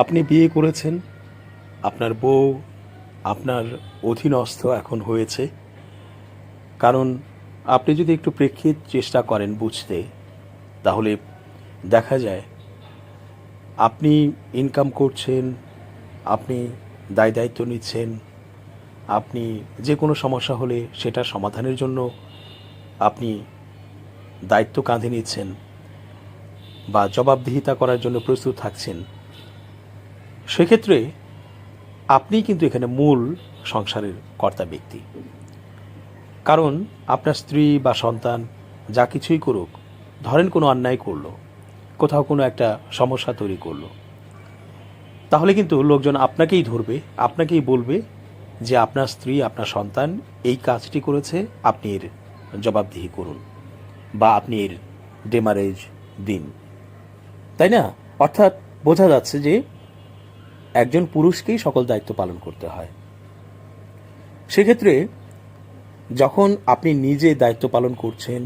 আপনি বিয়ে করেছেন, আপনার বউ আপনার অধীনস্থ এখন হয়েছে। কারণ আপনি যদি একটু প্রেক্ষিত চেষ্টা করেন বুঝতে, তাহলে দেখা যায় আপনি ইনকাম করছেন, আপনি দায় দায়িত্ব নিচ্ছেন, আপনি যে কোনো সমস্যা হলে সেটা সমাধানের জন্য আপনি দায়িত্ব কাঁধে নিচ্ছেন বা জবাবদিহিতা করার জন্য প্রস্তুত থাকছেন। সেক্ষেত্রে আপনি কিন্তু এখানে মূল সংসারের কর্তা ব্যক্তি। কারণ আপনার স্ত্রী বা সন্তান যা কিছুই করুক, ধরেন কোনো অন্যায় করলো, কোথাও কোনো একটা সমস্যা তৈরি করলো, তাহলে কিন্তু লোকজন আপনাকেই ধরবে, আপনাকেই বলবে যে আপনার স্ত্রী আপনার সন্তান এই কাজটি করেছে, আপনি এর জবাবদিহি করুন বা আপনি এর ডেমারেজ দিন, তাই না? অর্থাৎ বোঝা যাচ্ছে যে একজন পুরুষকেই সকল দায়িত্ব পালন করতে হয়। সেক্ষেত্রে যখন আপনি নিজে দায়িত্ব পালন করছেন,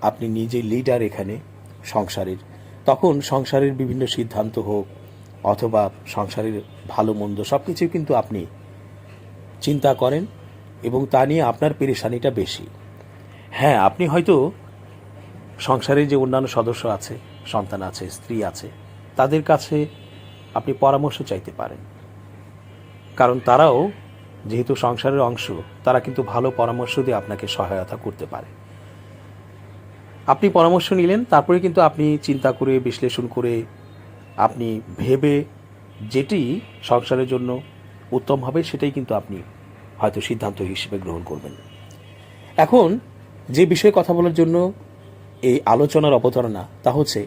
আপনি নিজে লিডার এখানে সংসারের, তখন সংসারের বিভিন্ন সিদ্ধান্ত হোক অথবা সংসারের ভালো মন্দ সব কিছুই কিন্তু আপনি চিন্তা করেন এবং তা নিয়ে আপনার পেরেশানিটা বেশি। হ্যাঁ, আপনি হয়তো সংসারের যে অন্যান্য সদস্য আছে, সন্তান আছে, স্ত্রী আছে, তাদের কাছে আপনি পরামর্শ চাইতে পারেন। কারণ তারাও যেহেতু সংসারের অংশ, তারা কিন্তু ভালো পরামর্শ দিয়ে আপনাকে সহায়তা করতে পারে। আপনি পরামর্শ নিলেন, তারপরে কিন্তু আপনি চিন্তা করে বিশ্লেষণ করে আপনি ভেবে যেটি সংসারের জন্য উত্তম হবে সেটাই কিন্তু আপনি হয়তো সিদ্ধান্ত হিসেবে গ্রহণ করবেন। এখন যে বিষয়ে কথা বলার জন্য এই আলোচনার অবতারণা, তা হচ্ছে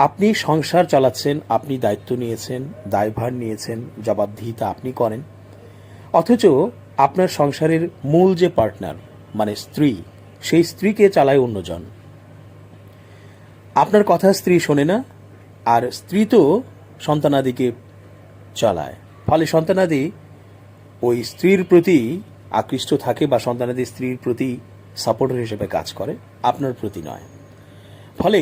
আপনি সংসার চালাচ্ছেন, আপনি দায়িত্ব নিয়েছেন, দায়ভার নিয়েছেন, জবাবদিহিতা আপনি করেন, অথচ আপনার সংসারের মূল যে পার্টনার মানে স্ত্রী, সেই স্ত্রীকে চালায় অন্যজন। আপনার কথা স্ত্রী শোনে না, আর স্ত্রী তো সন্তানাদিকে চালায়। ফলে সন্তানাদি ওই স্ত্রীর প্রতি আকৃষ্ট থাকে বা সন্তানাদি স্ত্রীর প্রতি সাপোর্টার হিসেবে কাজ করে, আপনার প্রতি নয়। ফলে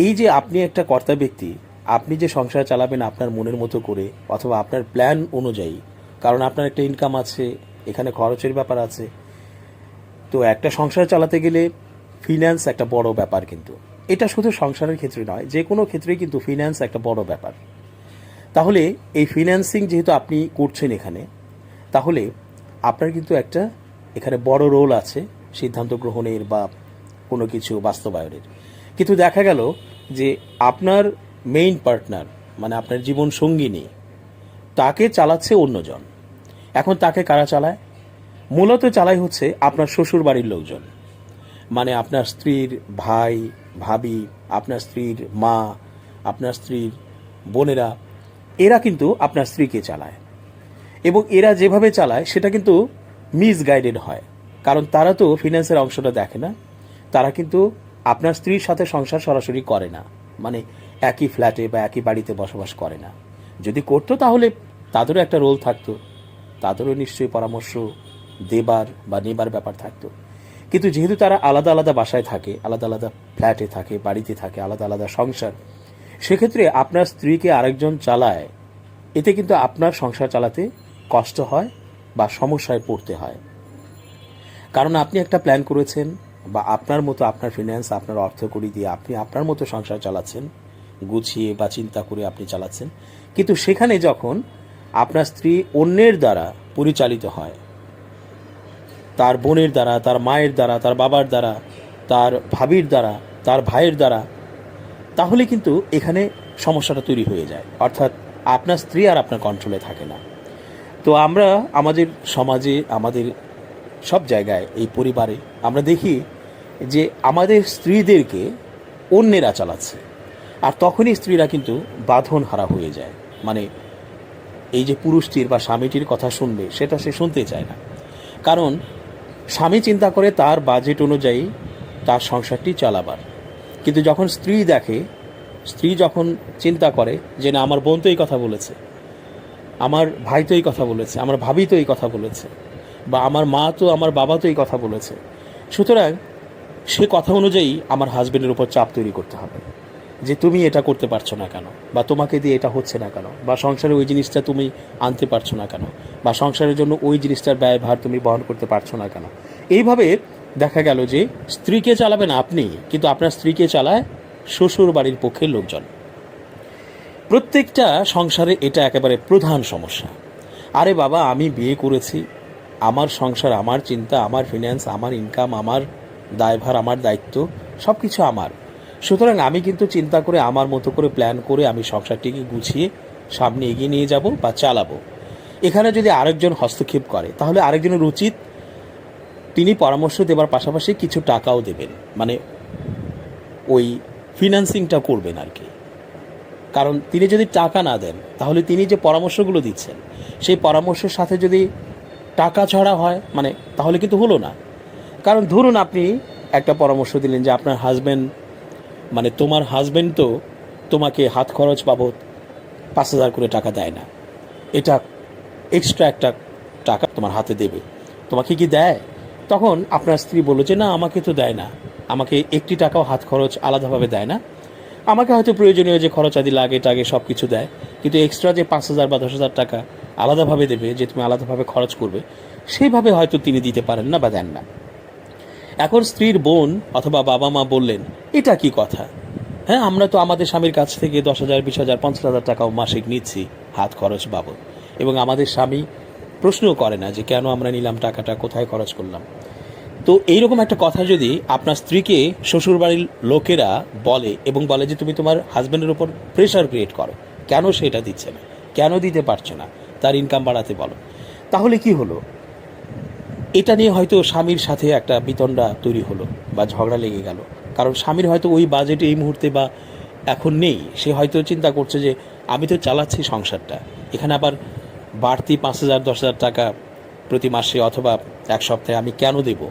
এই যে আপনি একটা কর্তা ব্যক্তি, আপনি যে সংসার চালাবেন আপনার মনের মতো করে অথবা আপনার প্ল্যান অনুযায়ী, কারণ আপনার একটা ইনকাম আছে, এখানে খরচের ব্যাপার আছে। তো একটা সংসার চালাতে গেলে ফিন্যান্স একটা বড় ব্যাপার, কিন্তু এটা শুধু সংসারের ক্ষেত্রে নয়, যে কোনো ক্ষেত্রেই কিন্তু ফিন্যান্স একটা বড় ব্যাপার। তাহলে এই ফিন্যান্সিং যেহেতু আপনি করছেন এখানে, তাহলে আপনার কিন্তু একটা এখানে বড় রোল আছে সিদ্ধান্ত গ্রহণের বা কোনো কিছু বাস্তবায়নের। কিন্তু দেখা গেল যে আপনার মেইন পার্টনার মানে আপনার জীবন সঙ্গিনী, তাকে চালাচ্ছে অন্যজন। এখন তাকে কারা চালায়? মূলত চালাই হচ্ছে আপনার শ্বশুর বাড়ির লোকজন, মানে আপনার স্ত্রীর ভাই, ভাবি, আপনার স্ত্রীর মা, আপনার স্ত্রীর বোনেরা, এরা কিন্তু আপনার স্ত্রীকে চালায়। এবং এরা যেভাবে চালায় সেটা কিন্তু মিসগাইডেড হয়, কারণ তারা তো ফিন্যান্সের অংশটা দেখে না। তারা কিন্তু আপনার স্ত্রীর সাথে সংসার সরাসরি করে না, মানে একই ফ্ল্যাটে বা একই বাড়িতে বসবাস করে না। যদি করতো তাহলে তাদেরও একটা রোল থাকতো, তাদেরও নিশ্চয়ই পরামর্শ দেবার বা নেবার ব্যাপার থাকতো। কিন্তু যেহেতু তারা আলাদা আলাদা বাসায় থাকে, আলাদা আলাদা ফ্ল্যাটে থাকে, বাড়িতে থাকে, আলাদা আলাদা সংসার, সেক্ষেত্রে আপনার স্ত্রীকে আরেকজন চালায়, এতে কিন্তু আপনার সংসার চালাতে কষ্ট হয় বা সমস্যায় পড়তে হয়। কারণ আপনি একটা প্ল্যান করেছেন বা আপনার মতো আপনার ফিন্যান্স, আপনার অর্থকড়ি দিয়ে আপনি আপনার মতো সংসার চালাচ্ছেন, গুছিয়ে বা চিন্তা করে আপনি চালাচ্ছেন। কিন্তু সেখানে যখন আপনার স্ত্রী অন্যের দ্বারা পরিচালিত হয়, তার বোনের দ্বারা, তার মায়ের দ্বারা, তার বাবার দ্বারা, তার ভাবির দ্বারা, তার ভাইয়ের দ্বারা, তাহলে কিন্তু এখানে সমস্যাটা তৈরি হয়ে যায়। অর্থাৎ আপনার স্ত্রী আর আপনার কন্ট্রোলে থাকে না। তো আমরা আমাদের সমাজে, আমাদের সব জায়গায়, এই পরিবারে আমরা দেখি যে আমাদের স্ত্রীদেরকে অন্যেরা চালাচ্ছে, আর তখনই স্ত্রীরা কিন্তু বাঁধন হারা হয়ে যায়। মানে এই যে পুরুষটির বা স্বামীটির কথা শুনবে সেটা সে শুনতে চায় না। কারণ স্বামী চিন্তা করে তার বাজেট অনুযায়ী তার সংসারটি চালাবার, কিন্তু যখন স্ত্রী দেখে, স্ত্রী যখন চিন্তা করে যে না, আমার বোন তো এই কথা বলেছে, আমার ভাই তো এই কথা বলেছে, আমার ভাবি তো এই কথা বলেছে, বা আমার মা তো, আমার বাবা তো এই কথা বলেছে, সুতরাং সে কথা অনুযায়ী আমার হাজবেন্ডের উপর চাপ তৈরি করতে হবে। যে তুমি এটা করতে পারছো না কেন, বা তোমাকে দিয়ে এটা হচ্ছে না কেন, বা সংসারে ওই জিনিসটা তুমি আনতে পারছো না কেন, বা সংসারের জন্য ওই জিনিসটার ব্যয়ভার তুমি বহন করতে পারছো না কেন। এইভাবে দেখা গেল যে স্ত্রীকে চালাবেন আপনি, কিন্তু আপনার স্ত্রীকে চালায় শ্বশুর বাড়ির পক্ষের লোকজন। প্রত্যেকটা সংসারে এটা একেবারে প্রধান সমস্যা। আরে বাবা, আমি বিয়ে করেছি, আমার সংসার, আমার চিন্তা, আমার ফিন্যান্স, আমার ইনকাম, আমার দায়ভার, আমার দায়িত্ব, সব কিছু আমার। সুতরাং আমি কিন্তু চিন্তা করে আমার মতো করে প্ল্যান করে আমি সংসারটিকে গুছিয়ে সামনে এগিয়ে নিয়ে যাব বা চালাবো। এখানে যদি আরেকজন হস্তক্ষেপ করে তাহলে আরেকজনের উচিত তিনি পরামর্শ দেবার পাশাপাশি কিছু টাকাও দেবেন, মানে ওই ফিন্যান্সিংটা করবেন আর কি। কারণ তিনি যদি টাকা না দেন তাহলে তিনি যে পরামর্শগুলো দিচ্ছেন সেই পরামর্শের সাথে যদি টাকা ছড়া হয়, মানে তাহলে কিন্তু হলো না। কারণ ধরুন আপনি একটা পরামর্শ দিলেন যে আপনার হাজব্যান্ড, মানে তোমার হাজব্যান্ড তো তোমাকে হাত খরচ বাবদ 5,000 করে টাকা দেয় না, এটা এক্সট্রা একটা টাকা তোমার হাতে দেবে, তোমাকে কি দেয়? তখন আপনার স্ত্রী বলল যে না, আমাকে তো দেয় না, আমাকে একটি টাকাও হাত খরচ আলাদাভাবে দেয় না, আমাকে হয়তো প্রয়োজনীয় যে খরচ আদি লাগে টাগে সব কিছু দেয়, কিন্তু এক্সট্রা যে 5,000 বা 10,000 টাকা আলাদাভাবে দেবে, যে তুমি আলাদাভাবে খরচ করবে, সেইভাবে হয়তো তিনি দিতে পারেন না বা দেন না। এখন স্ত্রীর বোন অথবা বাবা মা বললেন, এটা কি কথা? হ্যাঁ, আমরা তো আমাদের স্বামীর কাছ থেকে 10,000, 20,000, 50,000 টাকাও মাসিক নিচ্ছি হাত খরচ বাবদ, এবং আমাদের স্বামী প্রশ্নও করে না যে কেন আমরা নিলাম টাকাটা, কোথায় খরচ করলাম। তো এইরকম একটা কথা যদি আপনার স্ত্রীকে শ্বশুরবাড়ির লোকেরা বলে এবং বলে যে তুমি তোমার হাজব্যান্ডের উপর প্রেশার ক্রিয়েট করো, কেন সেটা দিচ্ছে না, কেন দিতে পারছো না, তার ইনকাম বাড়াতে বলো, তাহলে কি হলো? এটা নিয়ে হয়তো স্বামীর সাথে একটা বিতণ্ডা তৈরি হলো বা ঝগড়া লেগে গেল। কারণ স্বামীর হয়তো ওই বাজেট এই মুহূর্তে বা এখন নেই, সে হয়তো চিন্তা করছে যে আমি তো চালাচ্ছি সংসারটা, এখানে আবার বাড়তি 5,000, 10,000 টাকা প্রতি মাসে অথবা এক সপ্তাহে আমি কেন দেব,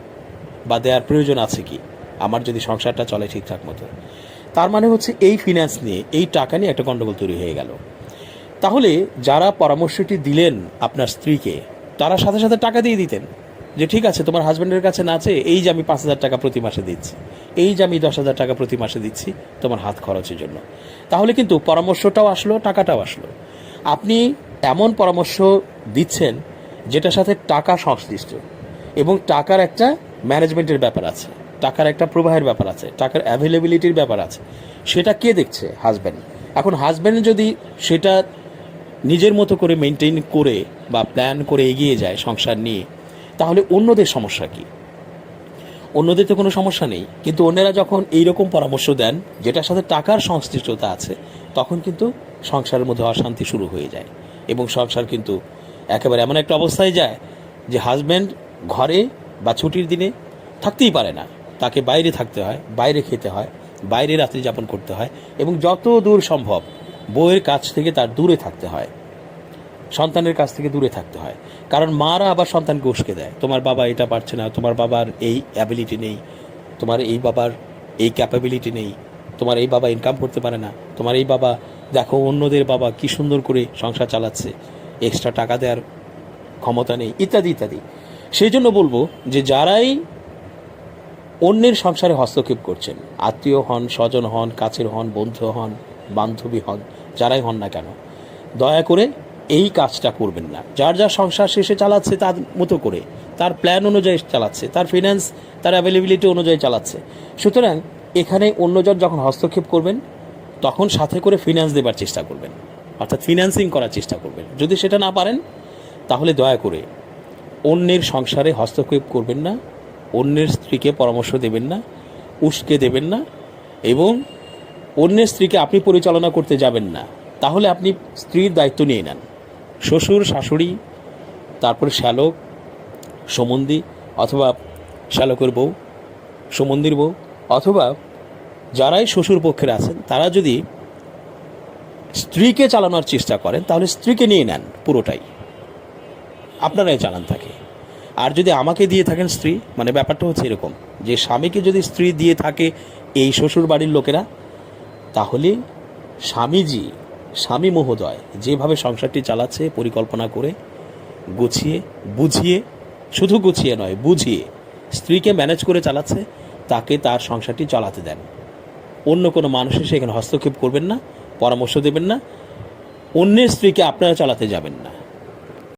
বা দেওয়ার প্রয়োজন আছে কি আমার যদি সংসারটা চলে ঠিকঠাক মতো। তার মানে হচ্ছে এই ফিন্যান্স নিয়ে, এই টাকা নিয়ে একটা গণ্ডগোল তৈরি হয়ে গেল। তাহলে যারা পরামর্শটি দিলেন আপনার স্ত্রীকে, তারা সাথে সাথে টাকা দিয়ে দিতেন যে ঠিক আছে, তোমার হাজব্যান্ডের কাছে না চেয়ে এই যে আমি 5,000 টাকা প্রতি মাসে দিচ্ছি, এই যে আমি 10,000 টাকা প্রতি মাসে দিচ্ছি তোমার হাত খরচের জন্য, তাহলে কিন্তু পরামর্শটাও আসলো, টাকাটাও আসলো। আপনি এমন পরামর্শ দিচ্ছেন যেটার সাথে টাকা সংশ্লিষ্ট, এবং টাকার একটা ম্যানেজমেন্টের ব্যাপার আছে, টাকার একটা প্রবাহের ব্যাপার আছে, টাকার অ্যাভেলেবিলিটির ব্যাপার আছে। সেটা কে দেখছে? হাজব্যান্ড। এখন হাজব্যান্ড যদি সেটা নিজের মতো করে মেনটেন করে বা প্ল্যান করে এগিয়ে যায় সংসার নিয়ে, তাহলে অন্যদের সমস্যা কি? অন্যদের তো কোনো সমস্যা নেই, কিন্তু অন্যরা যখন এইরকম পরামর্শ দেন যেটার সাথে টাকার সংশ্লিষ্টতা আছে, তখন কিন্তু সংসারের মধ্যে অশান্তি শুরু হয়ে যায়, এবং সংসার কিন্তু একেবারে এমন একটা অবস্থায় যায় যে হাজব্যান্ড ঘরে বা ছুটির দিনে থাকতেই পারে না, তাকে বাইরে থাকতে হয়, বাইরে খেতে হয়, বাইরে রাত্রি যাপন করতে হয়, এবং যত দূর সম্ভব বউয়ের কাছ থেকে তার দূরে থাকতে হয়, সন্তানের কাছ থেকে দূরে থাকতে হয়। কারণ মারা আবার সন্তানকে উস্কে দেয়, তোমার বাবা এটা পারছে না, তোমার বাবার এই অ্যাবিলিটি নেই, তোমার এই বাবার এই ক্যাপাবিলিটি নেই, তোমার এই বাবা ইনকাম করতে পারে না, তোমার এই বাবা দেখো অন্যদের বাবা কি সুন্দর করে সংসার চালাচ্ছে, এক্সট্রা টাকা দেওয়ার ক্ষমতা নেই, ইত্যাদি ইত্যাদি। সেই জন্য বলবো যে যারাই অন্যের সংসারে হস্তক্ষেপ করছেন, আত্মীয় হন, স্বজন হন, কাছের হন, বন্ধু হন, বান্ধবী হন, যারাই হন না কেন, দয়া করে এই কাজটা করবেন না। যার যার সংসার শেষে চালাচ্ছে তার মতো করে, তার প্ল্যান অনুযায়ী চালাচ্ছে, তার ফিন্যান্স, তার অ্যাভেলেবিলিটি অনুযায়ী চালাচ্ছে। সুতরাং এখানে অন্যজন যখন হস্তক্ষেপ করবেন তখন সাথে করে ফিন্যান্স দেবার চেষ্টা করবেন, অর্থাৎ ফিন্যান্সিং করার চেষ্টা করবেন। যদি সেটা না পারেন তাহলে দয়া করে অন্যের সংসারে হস্তক্ষেপ করবেন না, অন্যের স্ত্রীকে পরামর্শ দেবেন না, উস্কে দেবেন না, এবং অন্যের স্ত্রীকে আপনি পরিচালনা করতে যাবেন না। তাহলে আপনি স্ত্রীর দায়িত্ব নিয়ে নেন, শ্বশুর, শাশুড়ি, তারপরে শ্যালক, সমন্ধি, অথবা শ্যালকের বউ, সমন্দির বউ, অথবা যারাই শ্বশুর পক্ষের আছেন তারা যদি স্ত্রীকে চালানোর চেষ্টা করেন তাহলে স্ত্রীকে নিয়ে নেন, পুরোটাই আপনারাই চালান থাকে। আর যদি আমাকে দিয়ে থাকেন স্ত্রী, মানে ব্যাপারটা হচ্ছে এরকম যে স্বামীকে যদি স্ত্রী দিয়ে থাকে এই শ্বশুর বাড়ির লোকেরা, তাহলে স্বামীজি, স্বামী মহোদয় যেভাবে সংসারটি চালাচ্ছে পরিকল্পনা করে, গুছিয়ে বুঝিয়ে, শুধু গুছিয়ে নয় বুঝিয়ে স্ত্রীকে ম্যানেজ করে চালাচ্ছে, তাকে তার সংসারটি চালাতে দেন। অন্য কোনো মানুষের সেখানে হস্তক্ষেপ করবেন না, পরামর্শ দেবেন না, অন্যের স্ত্রীকে আপনারা চালাতে যাবেন না।